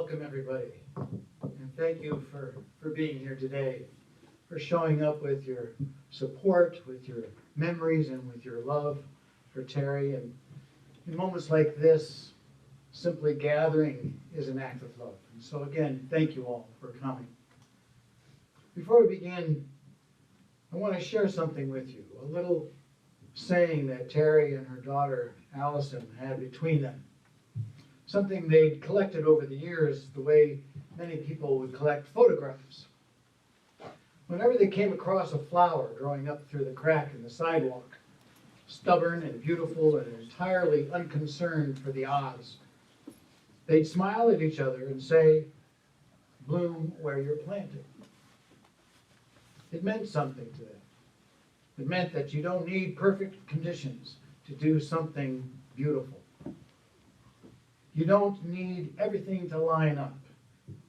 Welcome, everybody. And thank you for being here today, for showing up with your support, with your memories, and with your love for Terry. And in moments like this, simply gathering is an act of love. And so again, thank you all for coming. Before we begin, I want to share something with you, a little saying that Terry and her daughter Allison had between them. Something they'd collected over the years the way many people would collect photographs. Whenever they came across a flower growing up through the crack in the sidewalk, stubborn and beautiful and entirely unconcerned for the odds, they'd smile at each other and say, "Bloom where you're planted." It meant something to them. It meant that you don't need perfect conditions to do something beautiful. You don't need everything to line up.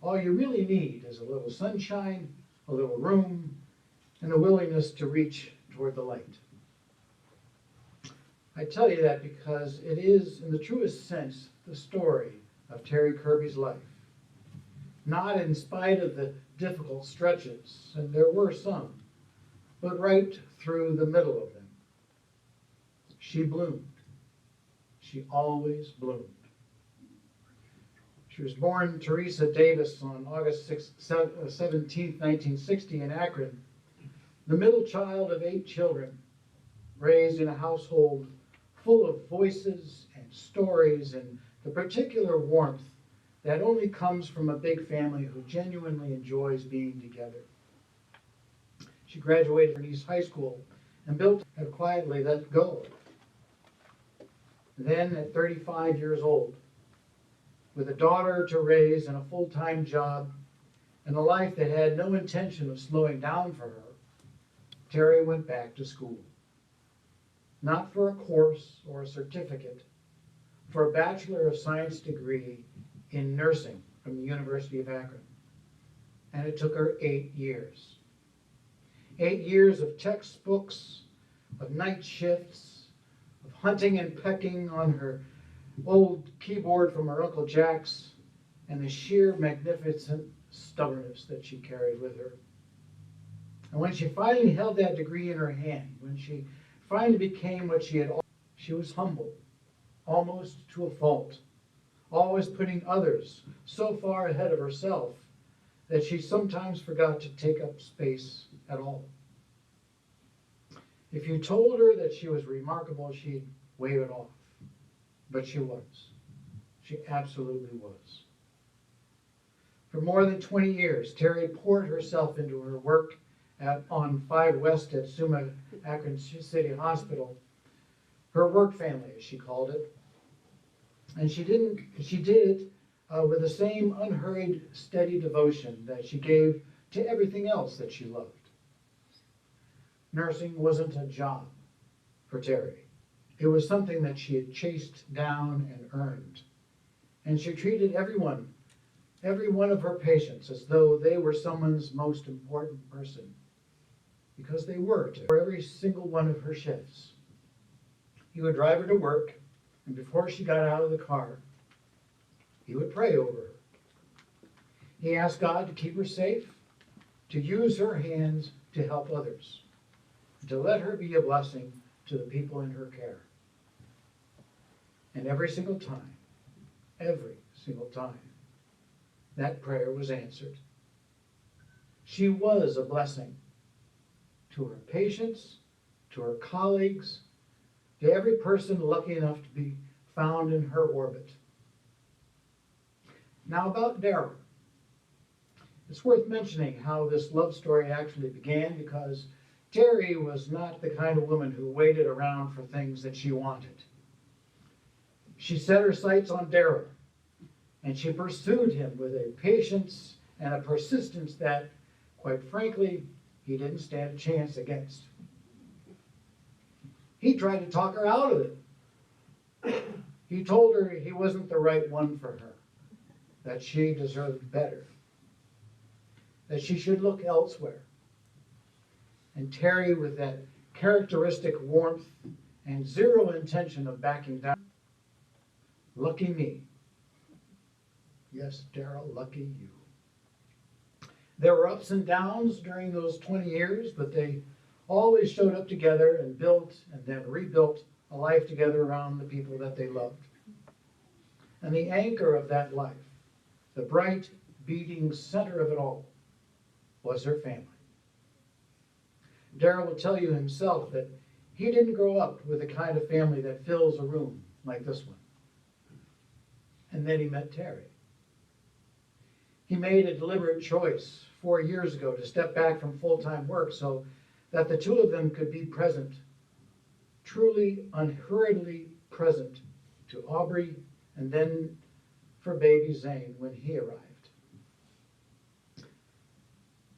All you really need is a little sunshine, a little room, and a willingness to reach toward the light. I tell you that because it is, in the truest sense, the story of Terry Kirby's life. Not in spite of the difficult stretches, and there were some, but right through the middle of them. She bloomed. She always bloomed. She was born Theresa Davis on August 17, 1960 in Akron, the middle child of 8 children, raised in a household full of voices and stories and the particular warmth that only comes from a big family who genuinely enjoys being together. She graduated from East High School and built and quietly let go. Then, at 35 years old, with a daughter to raise and a full-time job and a life that had no intention of slowing down for her, Terry went back to school. Not for a course or a certificate, for a Bachelor of Science degree in nursing from the University of Akron. And it took her 8 years. 8 years of textbooks, of night shifts, of hunting and pecking on her old keyboard from her Uncle Jack's, and the sheer magnificent stubbornness that she carried with her. And when she finally held that degree in her hand, when she finally became what she was humble, almost to a fault, always putting others so far ahead of herself that she sometimes forgot to take up space at all. If you told her that she was remarkable, she'd wave it off. But she was. She absolutely was. For more than 20 years, Terry poured herself into her work on 5 West at Summa Akron City Hospital, her work family, as she called it. And she did it with the same unhurried, steady devotion that she gave to everything else that she loved. Nursing wasn't a job for Terry. It was something that she had chased down and earned. And she treated every one of her patients as though they were someone's most important person. Because they were to her every single one of her shifts. He would drive her to work, and before she got out of the car, he would pray over her. He asked God to keep her safe, to use her hands to help others, and to let her be a blessing to the people in her care. And every single time, that prayer was answered. She was a blessing to her patients, to her colleagues, to every person lucky enough to be found in her orbit. Now about Daryl. It's worth mentioning how this love story actually began because Terry was not the kind of woman who waited around for things that she wanted. She set her sights on Daryl, and she pursued him with a patience and a persistence that, quite frankly, he didn't stand a chance against. He tried to talk her out of it. He told her he wasn't the right one for her, that she deserved better, that she should look elsewhere. And Terry, with that characteristic warmth and zero intention of backing down, lucky me. Yes, Daryl, lucky you. There were ups and downs during those 20 years, but they always showed up together and built and then rebuilt a life together around the people that they loved. And the anchor of that life, the bright, beating center of it all, was her family. Daryl will tell you himself that he didn't grow up with the kind of family that fills a room like this one. And then he met Terry. He made a deliberate choice 4 years ago to step back from full-time work so that the two of them could be present, truly, unhurriedly present to Aubrey and then for baby Zane when he arrived.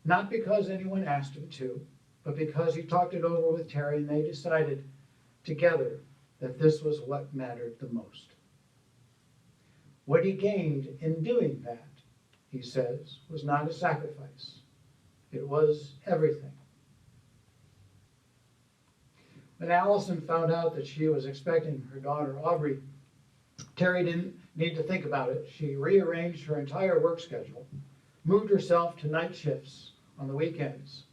Not because anyone asked him to, but because he talked it over with Terry and they decided together that this was what mattered the most. What he gained in doing that, he says, was not a sacrifice. It was everything. When Allison found out that she was expecting her daughter Aubrey, Terry didn't need to think about it. She rearranged her entire work schedule, moved herself to night shifts on the weekends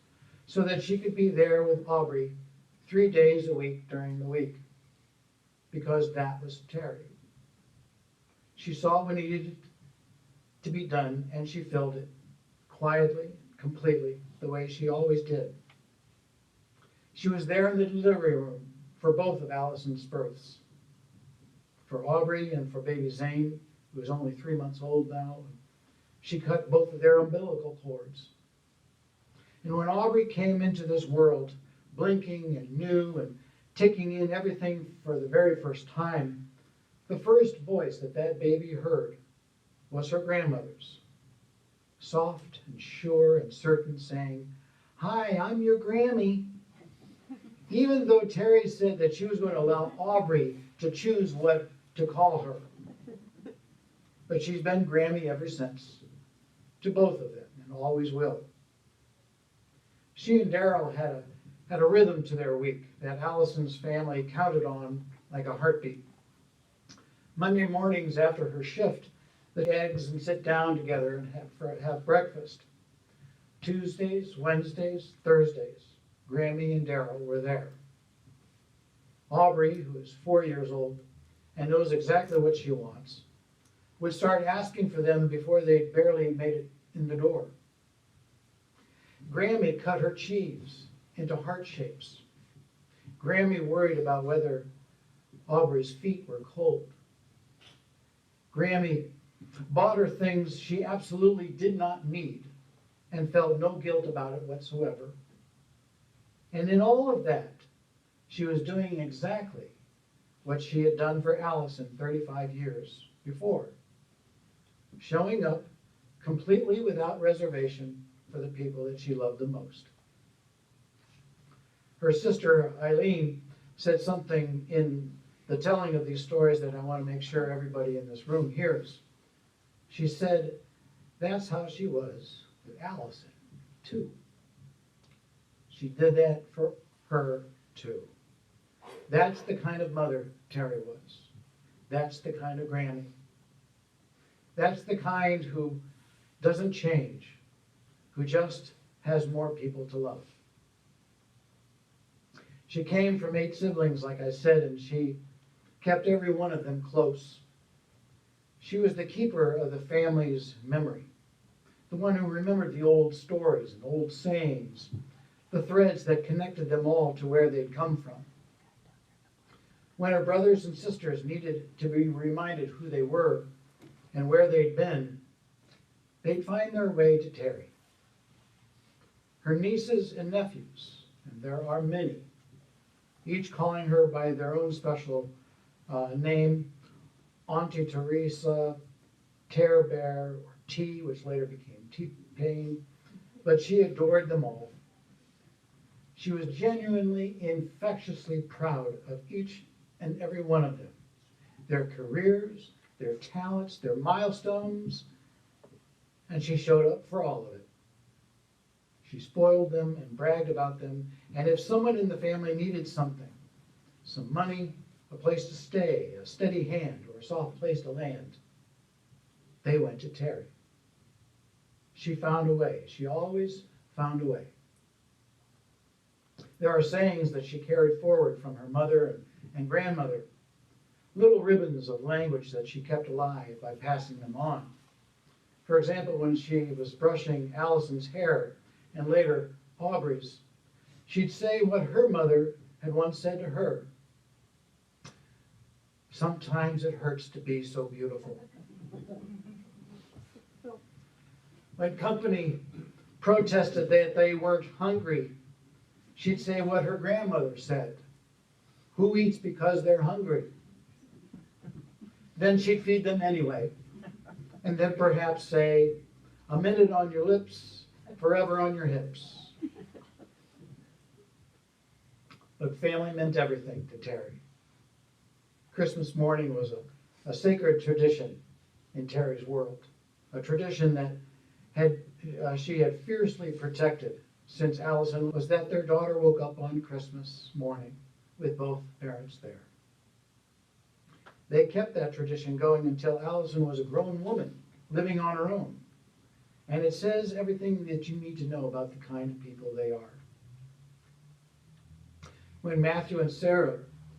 so that she could be there with Aubrey 3 days a week during the week, because that was Terry. She saw what needed to be done, and she filled it quietly, completely, the way she always did. She was there in the delivery room for both of Allison's births, for Aubrey and for baby Zane, who was only 3 months old now. She cut both of their umbilical cords. And when Aubrey came into this world, blinking and new and taking in everything for the very first time, the first voice that that baby heard was her grandmother's, soft and sure and certain, saying, "Hi, I'm your Grammy." Even though Terry said that she was going to allow Aubrey to choose what to call her. But she's been Grammy ever since, to both of them, and always will. She and Daryl had a rhythm to their week that Allison's family counted on like a heartbeat. Monday mornings after her shift, the eggs and sit down together and have breakfast. Tuesdays, Wednesdays, Thursdays, Grammy and Daryl were there. Aubrey, who is 4 years old and knows exactly what she wants, would start asking for them before they barely made it in the door. Grammy cut her cheese into heart shapes. Grammy worried about whether Aubrey's feet were cold. Grammy bought her things she absolutely did not need and felt no guilt about it whatsoever. And in all of that, she was doing exactly what she had done for Allison 35 years before, showing up completely without reservation for the people that she loved the most. Her sister Eileen said something in the telling of these stories that I want to make sure everybody in this room hears. She said, that's how she was with Allison, too. She did that for her, too. That's the kind of mother Terry was. That's the kind of Granny. That's the kind who doesn't change, who just has more people to love. She came from 8 siblings, like I said, and she kept every one of them close. She was the keeper of the family's memory, the one who remembered the old stories and old sayings, the threads that connected them all to where they'd come from. When her brothers and sisters needed to be reminded who they were and where they'd been, they'd find their way to Terry. Her nieces and nephews, and there are many, each calling her by their own special name, Auntie Theresa, Tear Bear, or T, which later became T-Pain, but she adored them all. She was genuinely, infectiously proud of each and every one of them, their careers, their talents, their milestones, and she showed up for all of it. She spoiled them and bragged about them, and if someone in the family needed something, some money, a place to stay, a steady hand, or a soft place to land, They went to Terry. She found a way. She always found a way. There are sayings that she carried forward from her mother and grandmother, little ribbons of language that she kept alive by passing them on. For example, when she was brushing Allison's hair and later Aubrey's, she'd say what her mother had once said to her. Sometimes it hurts to be so beautiful. When company protested that they weren't hungry, she'd say what her grandmother said. Who eats because they're hungry? Then she'd feed them anyway. And then perhaps say, a minute on your lips, forever on your hips. But family meant everything to Terry. Christmas morning was a sacred tradition in Terry's world, a tradition that she had fiercely protected since Allison was that their daughter woke up on Christmas morning with both parents there. They kept that tradition going until Allison was a grown woman living on her own. And it says everything that you need to know about the kind of people they are. When Matthew and Sarah,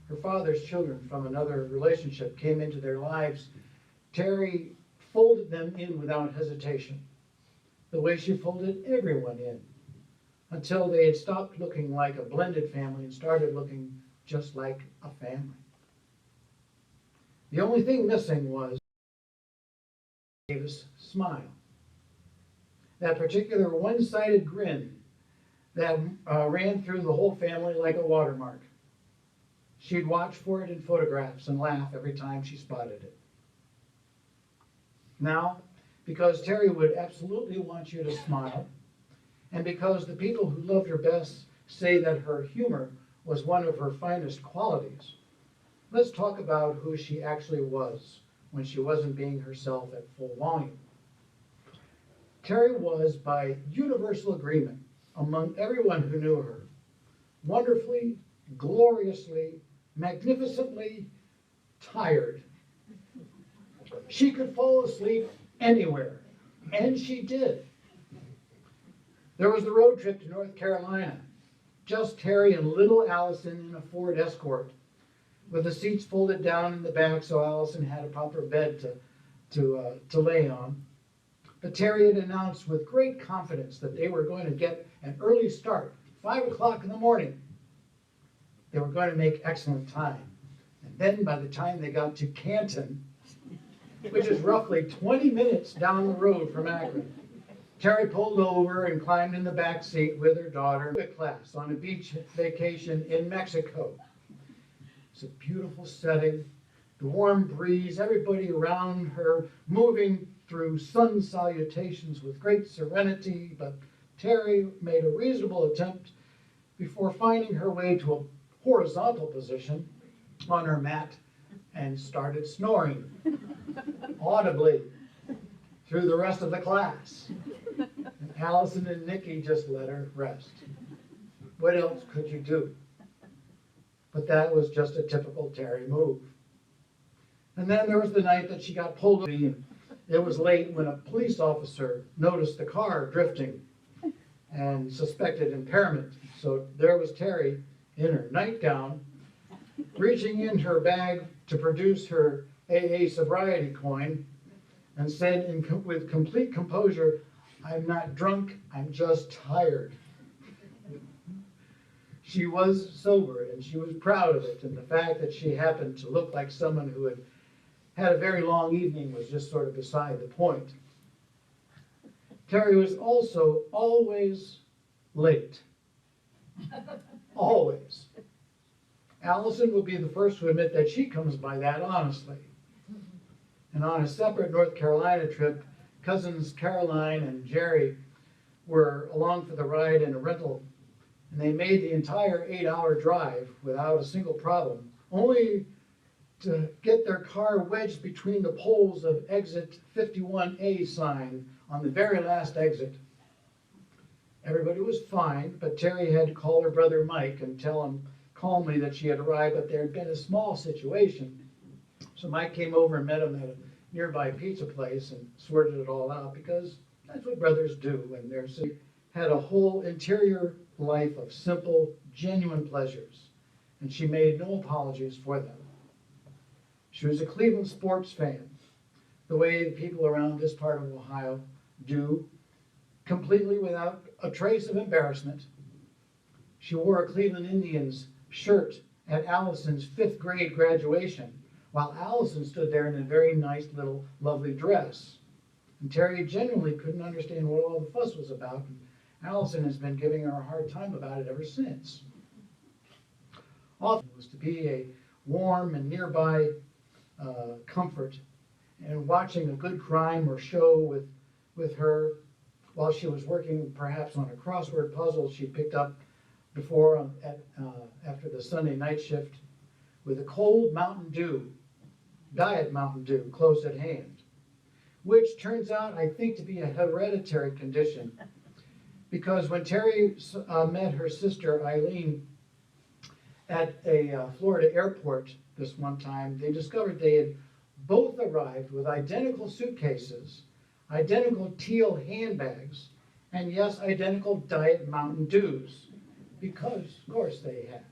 her father's children from another relationship, came into their lives, Terry folded them in without hesitation, the way she folded everyone in, until they had stopped looking like a blended family and started looking just like a family. The only thing missing was Davis' smile. That particular one-sided grin that ran through the whole family like a watermark. She'd watch for it in photographs and laugh every time she spotted it. Now, because Terry would absolutely want you to smile, and because the people who loved her best say that her humor was one of her finest qualities, let's talk about who she actually was when she wasn't being herself at full volume. Terry was, by universal agreement among everyone who knew her, wonderfully, gloriously, magnificently tired. She could fall asleep anywhere, and she did. There was the road trip to North Carolina, just Terry and little Allison in a Ford Escort, with the seats folded down in the back so Allison had a proper bed to lay on. But Terry had announced with great confidence that they were going to get an early start, 5 o'clock in the morning. They were going to make excellent time. And then by the time they got to Canton, which is roughly 20 minutes down the road from Akron, Terry pulled over and climbed in the back seat with her daughter in class on a beach vacation in Mexico. It's a beautiful setting, the warm breeze, everybody around her moving through sun salutations with great serenity, but Terry made a reasonable attempt before finding her way to a horizontal position on her mat and started snoring audibly through the rest of the class. And Allison and Nikki just let her rest. What else could you do? But that was just a typical Terry move. And then there was the night that she got pulled over. It was late when a police officer noticed the car drifting and suspected impairment. So there was Terry in her nightgown, reaching in her bag to produce her AA sobriety coin, and said with complete composure, "I'm not drunk, I'm just tired." She was sober, and she was proud of it, and the fact that she happened to look like someone who had a very long evening was just sort of beside the point. Terry was also always late. Always. Allison will be the first to admit that she comes by that honestly. And on a separate North Carolina trip, cousins Caroline and Jerry were along for the ride in a rental, and they made the entire 8-hour drive without a single problem, only to get their car wedged between the poles of exit 51A sign on the very last exit. Everybody was fine, but Terry had to call her brother Mike and tell him calmly that she had arrived, but there had been a small situation. So Mike came over and met him nearby pizza place and sorted it all out because that's what brothers do. And they had a whole interior life of simple, genuine pleasures, and she made no apologies for them. She was a Cleveland sports fan, the way the people around this part of Ohio do, completely without a trace of embarrassment. She wore a Cleveland Indians shirt at Allison's 5th grade graduation, while Allison stood there in a very nice little lovely dress. And Terry genuinely couldn't understand what all the fuss was about, and Allison has been giving her a hard time about it ever since. Often was to be a warm and nearby comfort, and watching a good crime or show with her while she was working perhaps on a crossword puzzle she picked up before after the Sunday night shift, with a cold Mountain Dew, Diet Mountain Dew, close at hand, which turns out, I think, to be a hereditary condition, because when Terry met her sister Eileen at a Florida airport this one time, they discovered they had both arrived with identical suitcases, identical teal handbags, and yes, identical Diet Mountain Dews, because, of course, they had.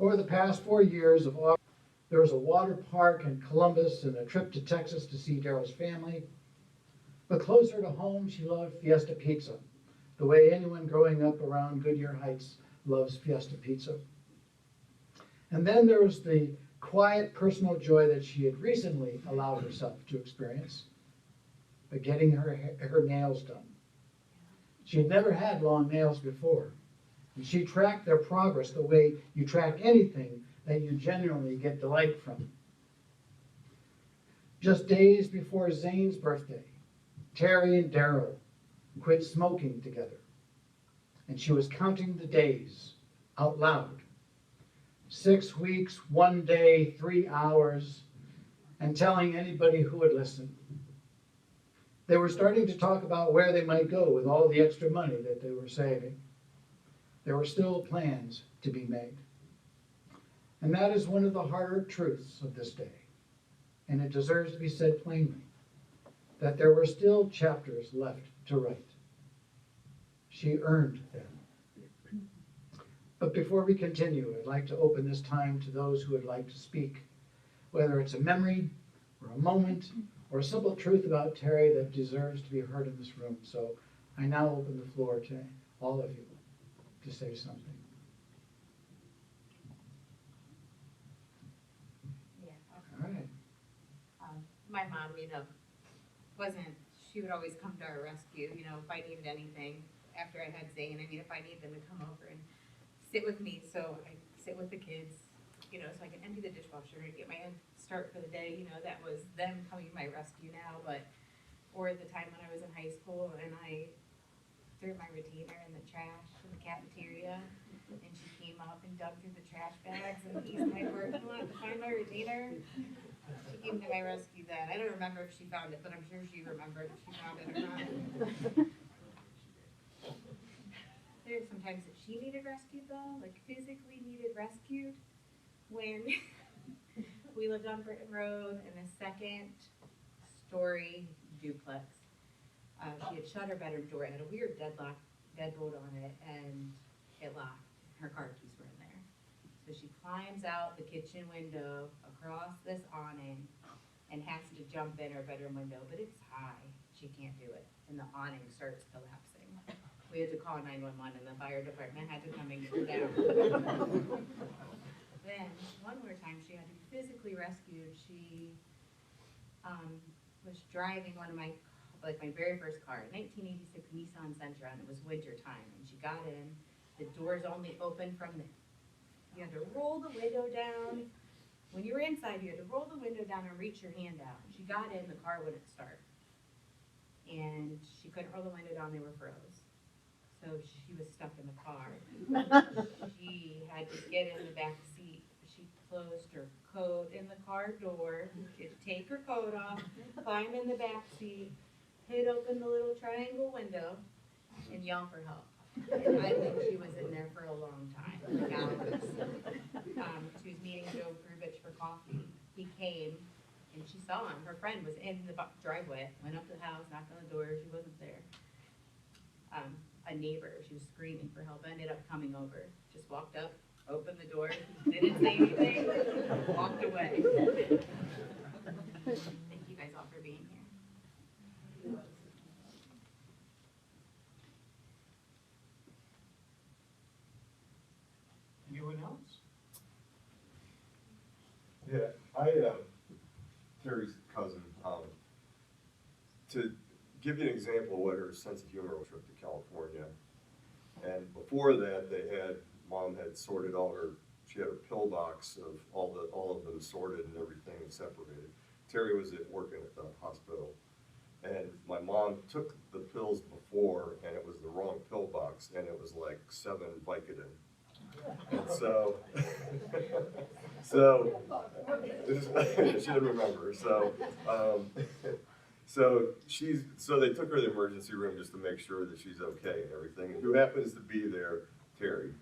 Over the past 4 years of August, there was a water park in Columbus and a trip to Texas to see Daryl's family. But closer to home, she loved Fiesta Pizza, the way anyone growing up around Goodyear Heights loves Fiesta Pizza. And then there was the quiet personal joy that she had recently allowed herself to experience by getting her nails done. She had never had long nails before, and she tracked their progress the way you track anything that you genuinely get delight from. Just days before Zane's birthday, Terry and Daryl quit smoking together, and she was counting the days out loud. 6 weeks, 1 day, 3 hours, and telling anybody who would listen. They were starting to talk about where they might go with all the extra money that they were saving. There were still plans to be made. And that is one of the harder truths of this day, and it deserves to be said plainly, that there were still chapters left to write. She earned them. But before we continue, I'd like to open this time to those who would like to speak, whether it's a memory or a moment or a simple truth about Terry that deserves to be heard in this room. So I now open the floor to all of you to say something. Yeah. All right. My mom, she would always come to our rescue, if I needed anything after I had Zane. If I needed them to come over and sit with me, so I sit with the kids, so I can empty the dishwasher and get my head start for the day. That was them coming to my rescue now, or at the time when I was in high school and I threw my retainer in the trash in the cafeteria, and she came up and dug through the trash bags in the east my parking lot to find my retainer. She came to my rescue then. I don't remember if she found it, but I'm sure she remembered if she found it or not. There were some times that she needed rescued though, like physically needed rescued, when we lived on Britton Road in a 2nd-story duplex. She had shut her bedroom door. It had a weird deadbolt on it, and it locked. Her car keys were in there. So she climbs out the kitchen window across this awning and has to jump in her bedroom window, but it's high. She can't do it, and the awning starts collapsing. We had to call 911, and the fire department had to come and get her down. Then, one more time, she had to be physically rescued. She was driving one of my very first car, 1986 Nissan Sentra, and it was winter time, and she got in. The doors only open from you had to roll the window down. When you were inside, you had to roll the window down and reach your hand out. She got in, the car wouldn't start. And she couldn't roll the window down, they were froze. So she was stuck in the car. She had to get in the back seat. She closed her coat in the car door. She had to take her coat off, climb in the back seat, hit open the little triangle window, and yell for help. And I think she was in there for a long time, like hours. She was meeting Joe Grubich for coffee. He came And she saw him. Her friend was in the driveway, went up to the house, knocked on the door, she wasn't there. A neighbor, she was screaming for help, ended up coming over, just walked up, opened the door, didn't say anything, walked away. Thank you guys all for being here. Anyone else? Yeah, I am Terry's cousin. To give you an example of what her sense of humor was, trip to California. And before that, Mom had sorted she had her pill box of all of them sorted and everything and separated. Terry was working at the hospital. And my mom took the pills before, and it was the wrong pill box, and it was like 7 Vicodin. And so she didn't remember. So they took her to the emergency room just to make sure that she's okay and everything. And who happens to be there? Terry.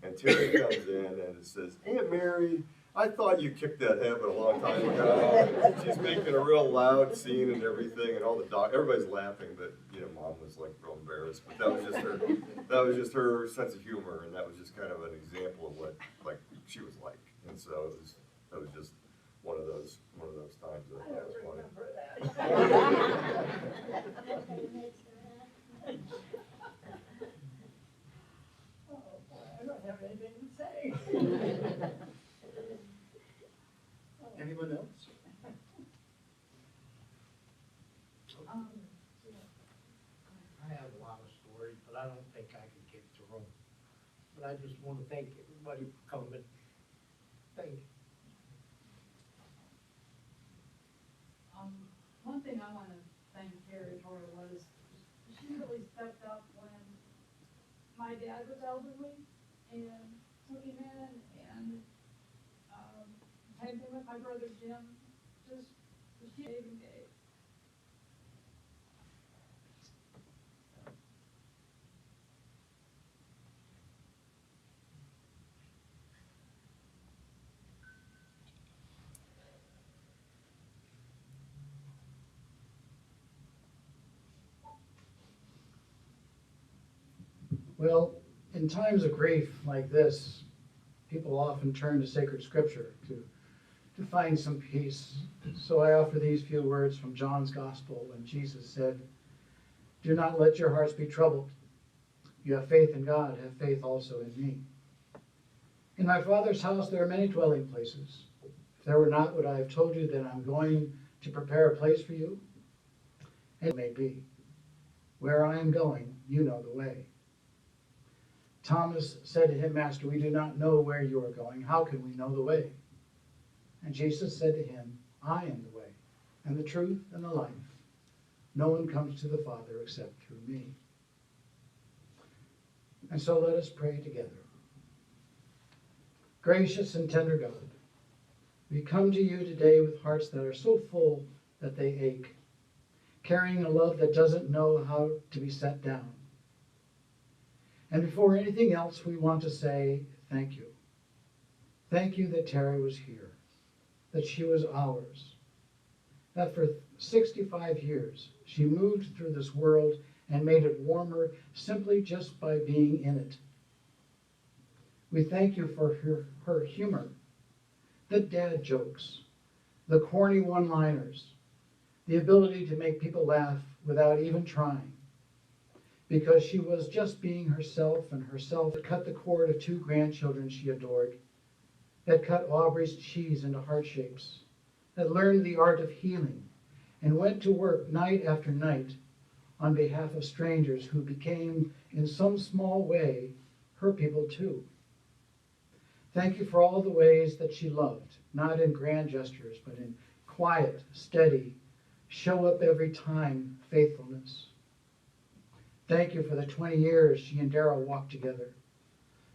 And Terry comes in and says, "Aunt Mary, I thought you kicked that habit a long time ago." She's making a real loud scene and everything, and everybody's laughing, but Mom was like real embarrassed. But that was just her sense of humor, and that was just kind of an example of what she was like. And so that was just one of those times that I thought was funny. I don't have anything to say. Anyone else? I have a lot of stories, but I don't think I can get through them. But I just want to thank everybody for coming. Thank you. One thing I want to thank Terry for was she really stepped up when my dad was elderly and took him in and tagged him with my brother Jim. Just she gave and gave. Well, in times of grief like this, people often turn to sacred scripture to find some peace. So I offer these few words from John's Gospel when Jesus said, "Do not let your hearts be troubled. You have faith in God, have faith also in me. In my Father's house there are many dwelling places. If there were not, would I have told you that I'm going to prepare a place for you? And it may be. Where I am going, you know the way." Thomas said to him, "Master, we do not know where you are going. How can we know the way?" And Jesus said to him, "I am the way, and the truth, and the life. No one comes to the Father except through me." And so let us pray together. Gracious and tender God, we come to you today with hearts that are so full that they ache, carrying a love that doesn't know how to be set down. And before anything else, we want to say thank you. Thank you that Terry was here, that she was ours, that for 65 years she moved through this world and made it warmer simply just by being in it. We thank you for her humor, the dad jokes, the corny one-liners, the ability to make people laugh without even trying, because she was just being herself, and herself that cut the cord of 2 grandchildren she adored, that cut Aubrey's cheese into heart shapes, that learned the art of healing, and went to work night after night on behalf of strangers who became, in some small way, her people too. Thank you for all the ways that she loved, not in grand gestures, but in quiet, steady, show up every time faithfulness. Thank you for the 20 years she and Daryl walked together,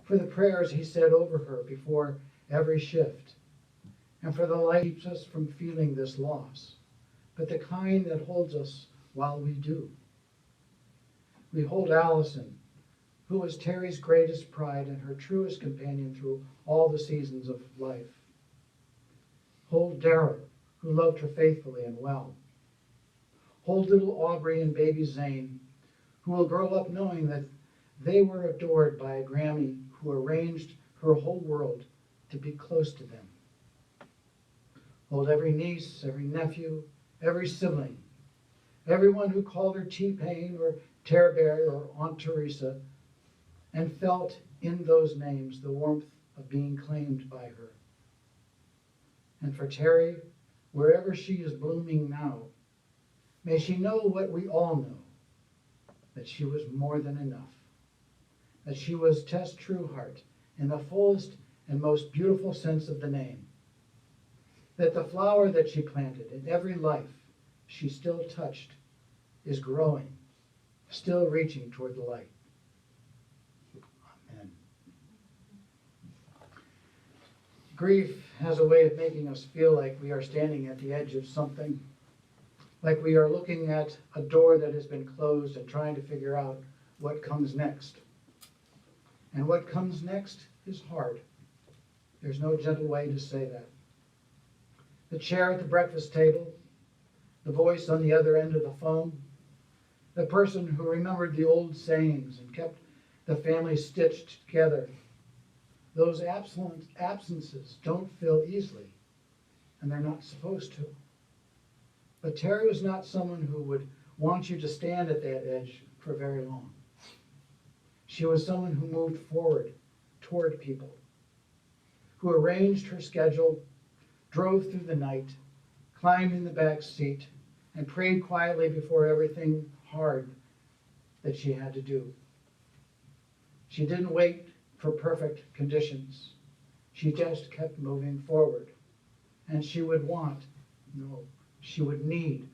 for the prayers he said over her before every shift, and for the light that keeps us from feeling this loss, but the kind that holds us while we do. We hold Allison, who was Terry's greatest pride and her truest companion through all the seasons of life. Hold Daryl, who loved her faithfully and well. Hold little Aubrey and baby Zane, who will grow up knowing that they were adored by a Grammy who arranged her whole world to be close to them. Hold every niece, every nephew, every sibling, everyone who called her T-Pain or Tearberry or Aunt Theresa, and felt in those names the warmth of being claimed by her. And for Terry, wherever she is blooming now, may she know what we all know, that she was more than enough, that she was Tess Trueheart in the fullest and most beautiful sense of the name, that the flower that she planted in every life she still touched is growing, still reaching toward the light. Amen. Grief has a way of making us feel like we are standing at the edge of something, like we are looking at a door that has been closed and trying to figure out what comes next. And what comes next is hard. There's no gentle way to say that. The chair at the breakfast table, the voice on the other end of the phone, the person who remembered the old sayings and kept the family stitched together. Those absences don't fill easily, and they're not supposed to. But Terry was not someone who would want you to stand at that edge for very long. She was someone who moved forward toward people, who arranged her schedule, drove through the night, climbed in the back seat, and prayed quietly before everything hard that she had to do. She didn't wait for perfect conditions. She just kept moving forward. And she would she would need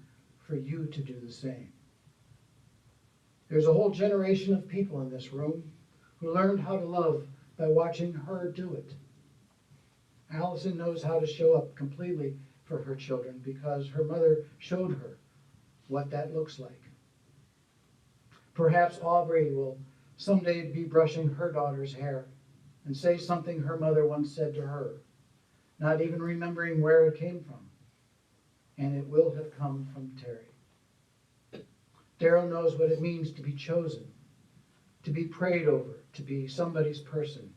for you to do the same. There's a whole generation of people in this room who learned how to love by watching her do it. Allison knows how to show up completely for her children because her mother showed her what that looks like. Perhaps Aubrey will someday be brushing her daughter's hair and say something her mother once said to her, not even remembering where it came from. And it will have come from Terry. Daryl knows what it means to be chosen, to be prayed over, to be somebody's person,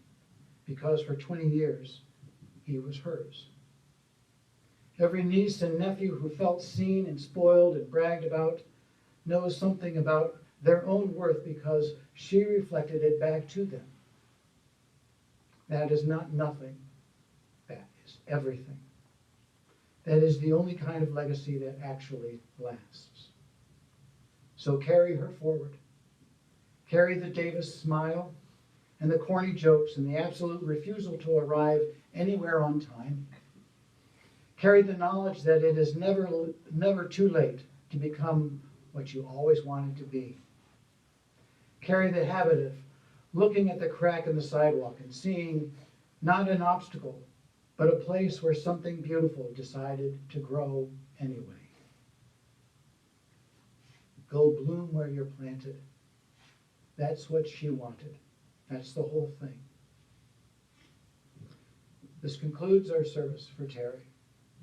because for 20 years, he was hers. Every niece and nephew who felt seen and spoiled and bragged about knows something about their own worth because she reflected it back to them. That is not nothing. That is everything. That is the only kind of legacy that actually lasts. So carry her forward. Carry the Davis smile and the corny jokes and the absolute refusal to arrive anywhere on time. Carry the knowledge that it is never too late to become what you always wanted to be. Carry the habit of looking at the crack in the sidewalk and seeing not an obstacle, but a place where something beautiful decided to grow anyway. Go bloom where you're planted. That's what she wanted. That's the whole thing. This concludes our service for Terry.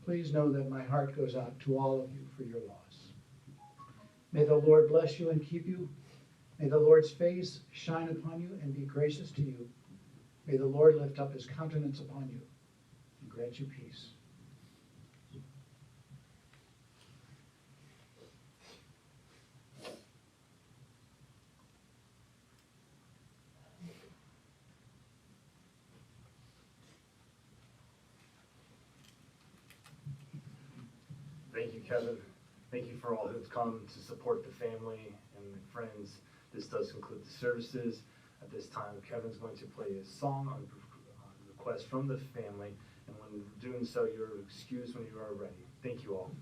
Please know that my heart goes out to all of you for your loss. May the Lord bless you and keep you. May the Lord's face shine upon you and be gracious to you. May the Lord lift up his countenance upon you and grant you peace. Thank you, Kevin. Thank you for all who've come to support the family and the friends. This does conclude the services. At this time, Kevin's going to play a song on request from the family, and when doing so, you're excused when you are ready. Thank you all.